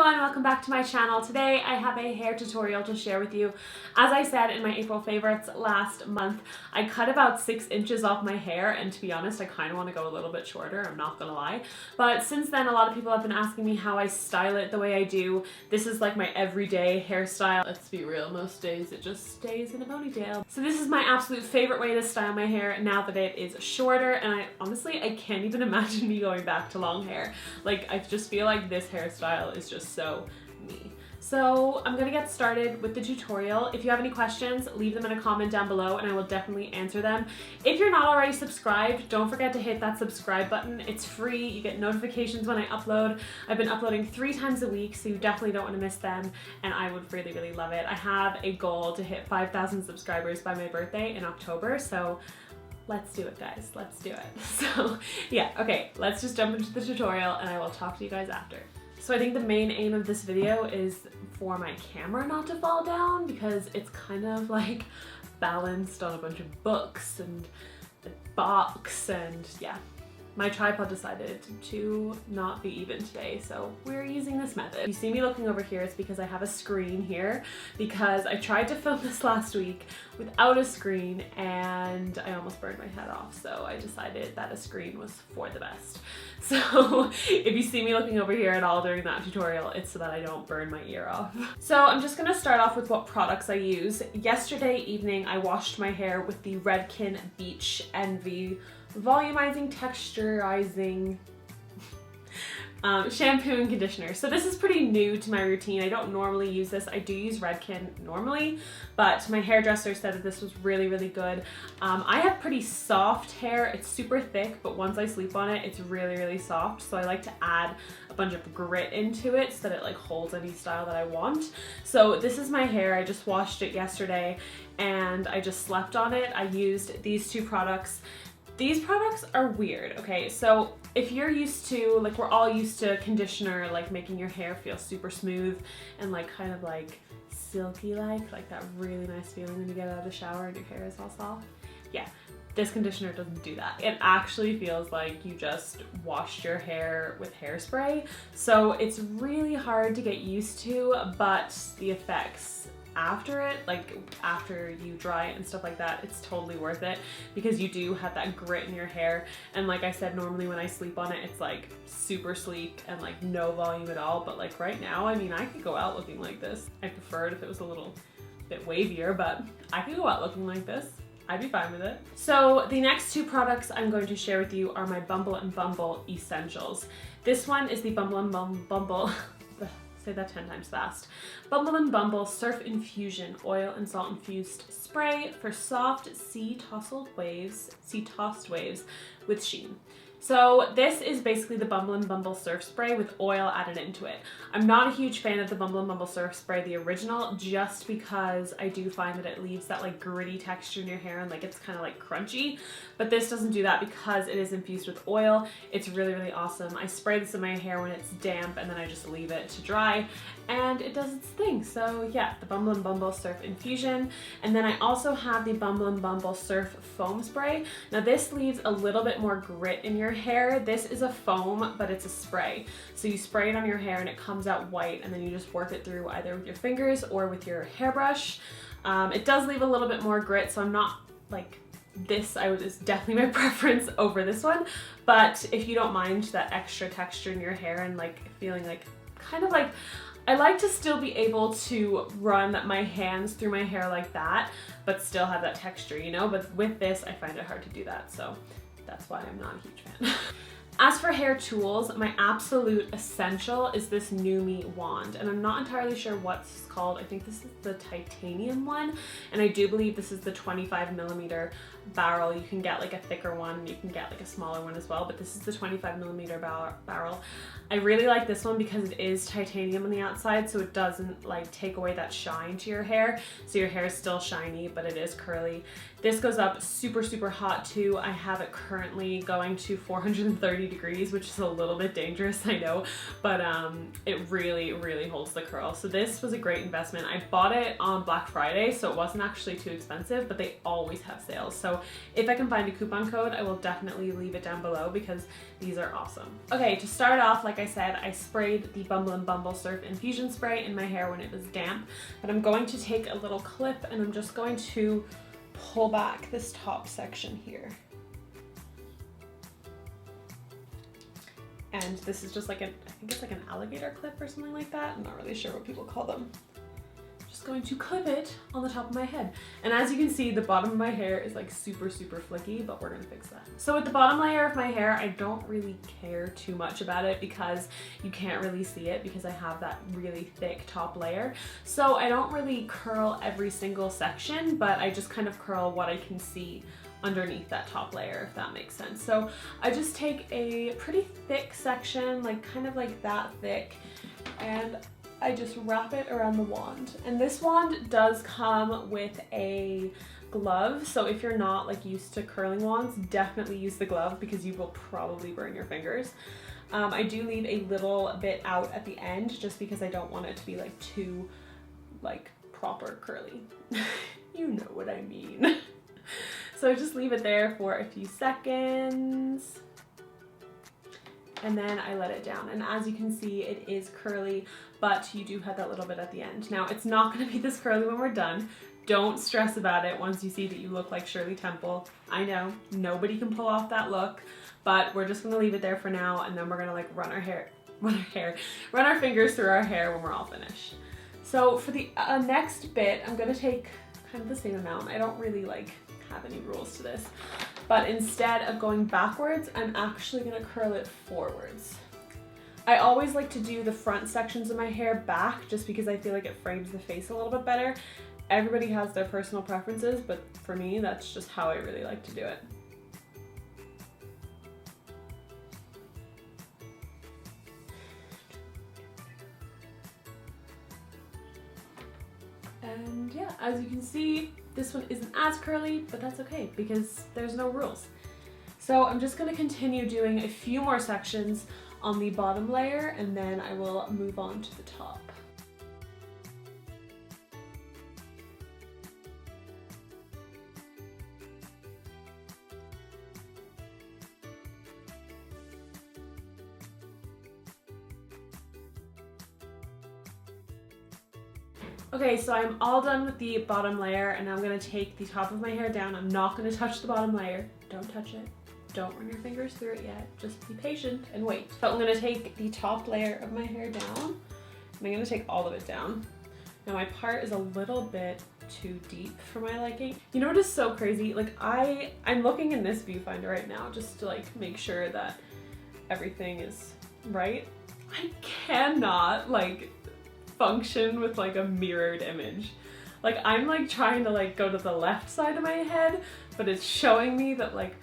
everyone, welcome back to my channel. Today I have a hair tutorial to share with you. As I said in my April favorites last month, I cut about 6 inches off my hair, and to be honest, I kind of want to go a little bit shorter, I'm not gonna lie. But since then, a lot of people have been asking me how I style it the way I do. This is like my everyday hairstyle. Let's be real, most days it just stays in a ponytail. So this is my absolute favorite way to style my hair now that it is shorter, and I honestly can't even imagine me going back to long hair. Like, I just feel like this hairstyle is just so me. So I'm gonna get started with the tutorial. If you have any questions, leave them in a comment down below and I will definitely answer them. If you're not already subscribed, don't forget to hit that subscribe button. It's free, you get notifications when I upload. I've been uploading 3 times a week, so you definitely don't want to miss them, and I would really, really love it. I have a goal to hit 5,000 subscribers by my birthday in October, so let's do it, guys, let's do it. So yeah, okay, let's just jump into the tutorial and I will talk to you guys after. So I think the main aim of this video is for my camera not to fall down, because it's kind of like balanced on a bunch of books and a box, and yeah. My tripod decided to not be even today, so we're using this method. If you see me looking over here, it's because I have a screen here, because I tried to film this last week without a screen and I almost burned my head off, so I decided that a screen was for the best. So if you see me looking over here at all during that tutorial, it's so that I don't burn my ear off. So I'm just gonna start off with what products I use. Yesterday evening, I washed my hair with the Redken Beach Envy volumizing, texturizing shampoo and conditioner. So this is pretty new to my routine. I don't normally use this. I do use Redken normally, but my hairdresser said that this was really, really good. I have pretty soft hair. It's super thick, but once I sleep on it, it's really, really soft. So I like to add a bunch of grit into it so that it like holds any style that I want. So this is my hair. I just washed it yesterday and I just slept on it. I used these 2 products. These products are weird, okay? So if you're used to, like, we're all used to conditioner, like making your hair feel super smooth and like kind of like silky like that really nice feeling when you get out of the shower and your hair is all soft. Yeah, this conditioner doesn't do that. It actually feels like you just washed your hair with hairspray. So it's really hard to get used to, but the effects after it, like after you dry it and stuff like that, it's totally worth it, because you do have that grit in your hair. And like I said, normally when I sleep on it, it's like super sleek and like no volume at all. But like right now, I mean, I could go out looking like this. I prefer it if it was a little bit wavier, but I could go out looking like this. I'd be fine with it. So the next 2 products I'm going to share with you are my Bumble and Bumble Essentials. This one is the Bumble and Bumble say that 10 times fast. Bumble and Bumble Surf Infusion Oil and Salt Infused Spray for soft sea-tossed waves with Jeane. So this is basically the Bumble and Bumble Surf Spray with oil added into it. I'm not a huge fan of the Bumble and Bumble Surf Spray, the original, just because I do find that it leaves that like gritty texture in your hair and like it's kind of like crunchy. But this doesn't do that because it is infused with oil. It's really, really awesome. I spray this in my hair when it's damp and then I just leave it to dry and it does its thing. So yeah, the Bumble and Bumble Surf Infusion. And then I also have the Bumble and Bumble Surf Foam Spray. Now this leaves a little bit more grit in your hair. This is a foam, but it's a spray. So you spray it on your hair and it comes out white, and then you just work it through either with your fingers or with your hairbrush. It does leave a little bit more grit, so I'm not like this, is definitely my preference over this one. But if you don't mind that extra texture in your hair and like feeling like kind of like, I like to still be able to run my hands through my hair like that, but still have that texture, you know? But with this, I find it hard to do that, so that's why I'm not a huge fan. As for hair tools, my absolute essential is this Numi wand, and I'm not entirely sure what's called. I think this is the titanium one, and I do believe this is the 25mm barrel. You can get like a thicker one, you can get like a smaller one as well, but this is the 25mm barrel. I really like this one because it is titanium on the outside, so it doesn't like take away that shine to your hair, so your hair is still shiny, but it is curly. This goes up super, super hot too. I have it currently going to 430 30 degrees, which is a little bit dangerous, I know, but it really, really holds the curl. So this was a great investment. I bought it on Black Friday, so it wasn't actually too expensive, but they always have sales. So if I can find a coupon code, I will definitely leave it down below because these are awesome. Okay, to start off, like I said, I sprayed the Bumble Surf Infusion Spray in my hair when it was damp, but I'm going to take a little clip and I'm just going to pull back this top section here. And this is just like I think it's like an alligator clip or something like that. I'm not really sure what people call them. Just going to clip it on the top of my head. And as you can see, the bottom of my hair is like super, super flicky, but we're gonna fix that. So with the bottom layer of my hair, I don't really care too much about it because you can't really see it because I have that really thick top layer. So I don't really curl every single section, but I just kind of curl what I can see underneath that top layer, if that makes sense. So I just take a pretty thick section, like kind of like that thick, and I just wrap it around the wand. And this wand does come with a glove, so if you're not like used to curling wands, definitely use the glove because you will probably burn your fingers. I do leave a little bit out at the end just because I don't want it to be like too like proper curly. You know what I mean. So I just leave it there for a few seconds and then I let it down. And as you can see, it is curly, but you do have that little bit at the end. Now, it's not gonna be this curly when we're done. Don't stress about it once you see that you look like Shirley Temple. I know, nobody can pull off that look, but we're just gonna leave it there for now, and then we're gonna like run our fingers through our hair when we're all finished. So for the next bit, I'm gonna take kind of the same amount. I don't really like have any rules to this, but instead of going backwards, I'm actually gonna curl it forwards. I always like to do the front sections of my hair back just because I feel like it frames the face a little bit better. Everybody has their personal preferences, but for me, that's just how I really like to do it. And yeah, as you can see, this one isn't as curly, but that's okay because there's no rules. So I'm just gonna continue doing a few more sections on the bottom layer and then I will move on to the top. Okay, so I'm all done with the bottom layer and I'm gonna take the top of my hair down. I'm not gonna touch the bottom layer. Don't touch it. Don't run your fingers through it yet. Just be patient and wait. So I'm gonna take the top layer of my hair down and I'm gonna take all of it down. Now my part is a little bit too deep for my liking. You know what is so crazy? Like I'm looking in this viewfinder right now just to like make sure that everything is right. I cannot like function with like a mirrored image. Like I'm like trying to like go to the left side of my head, but it's showing me that like,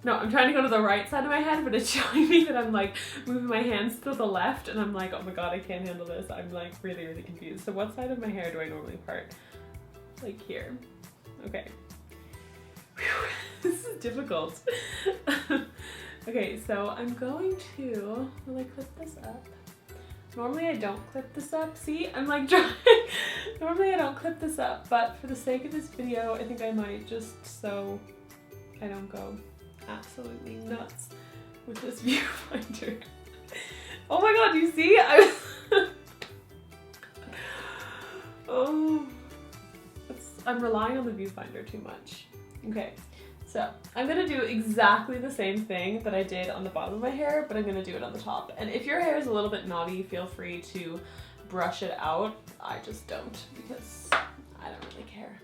no, I'm trying to go to the right side of my head, but it's showing me that I'm like moving my hands to the left and I'm like, oh my god, I can't handle this. I'm like really, really confused. So what side of my hair do I normally part? Like here. Okay. Whew, this is difficult. Okay, so I'm going to, will I clip this up? Normally I don't clip this up. See, I'm like trying. Normally I don't clip this up, but for the sake of this video, I think I might just so I don't go absolutely nuts with this viewfinder. Oh my god, you see? Oh, I'm relying on the viewfinder too much. Okay. So I'm gonna do exactly the same thing that I did on the bottom of my hair, but I'm gonna do it on the top. And if your hair is a little bit knotty, feel free to brush it out. I just don't because I don't really care.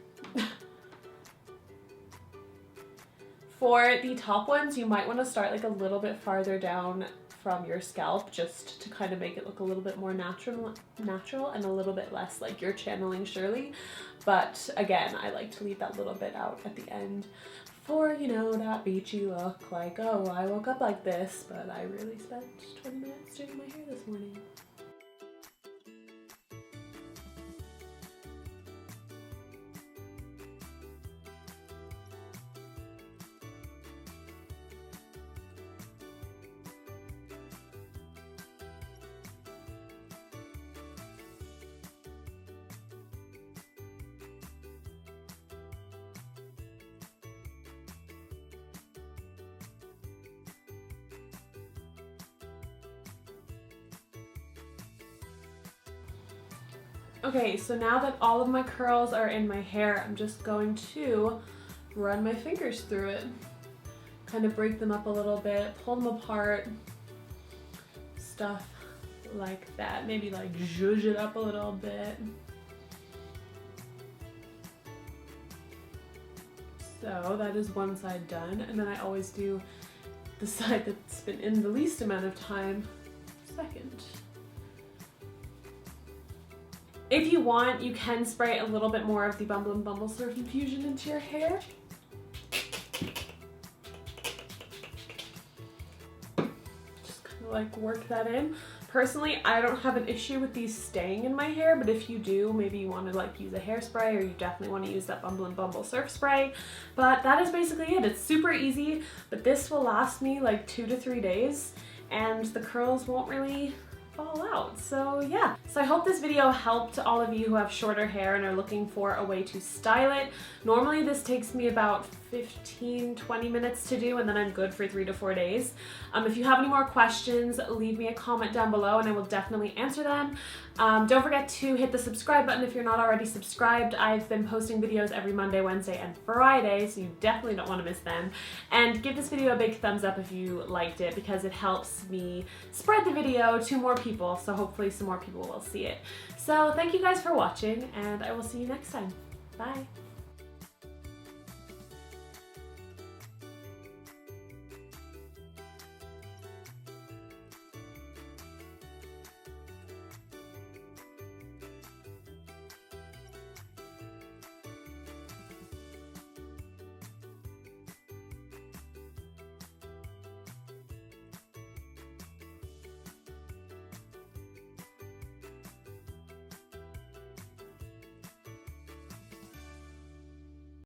For the top ones, you might want to start like a little bit farther down from your scalp just to kind of make it look a little bit more natural and a little bit less like you're channeling Shirley. But again, I like to leave that little bit out at the end for, you know, that beachy look, like, oh, I woke up like this, but I really spent 20 minutes doing my hair this morning. Okay, so now that all of my curls are in my hair, I'm just going to run my fingers through it. Kind of break them up a little bit, pull them apart, stuff like that. Maybe like zhuzh it up a little bit. So that is one side done, and then I always do the side that's been in the least amount of time second. If you want, you can spray a little bit more of the Bumble and Bumble Surf Infusion into your hair. Just kind of like work that in. Personally, I don't have an issue with these staying in my hair, but if you do, maybe you want to like use a hairspray, or you definitely want to use that Bumble and Bumble Surf Spray. But that is basically it. It's super easy, but this will last me like 2 to 3 days, and the curls won't really fall out. So yeah, so I hope this video helped all of you who have shorter hair and are looking for a way to style it. Normally this takes me about 15-20 minutes to do, and then I'm good for 3 to 4 days. If you have any more questions, leave me a comment down below and I will definitely answer them. Don't forget to hit the subscribe button if you're not already subscribed. I've been posting videos every Monday, Wednesday, and Friday, so you definitely don't want to miss them. And give this video a big thumbs up if you liked it, because it helps me spread the video to more people, so hopefully some more people will see it. So thank you guys for watching, and I will see you next time. Bye!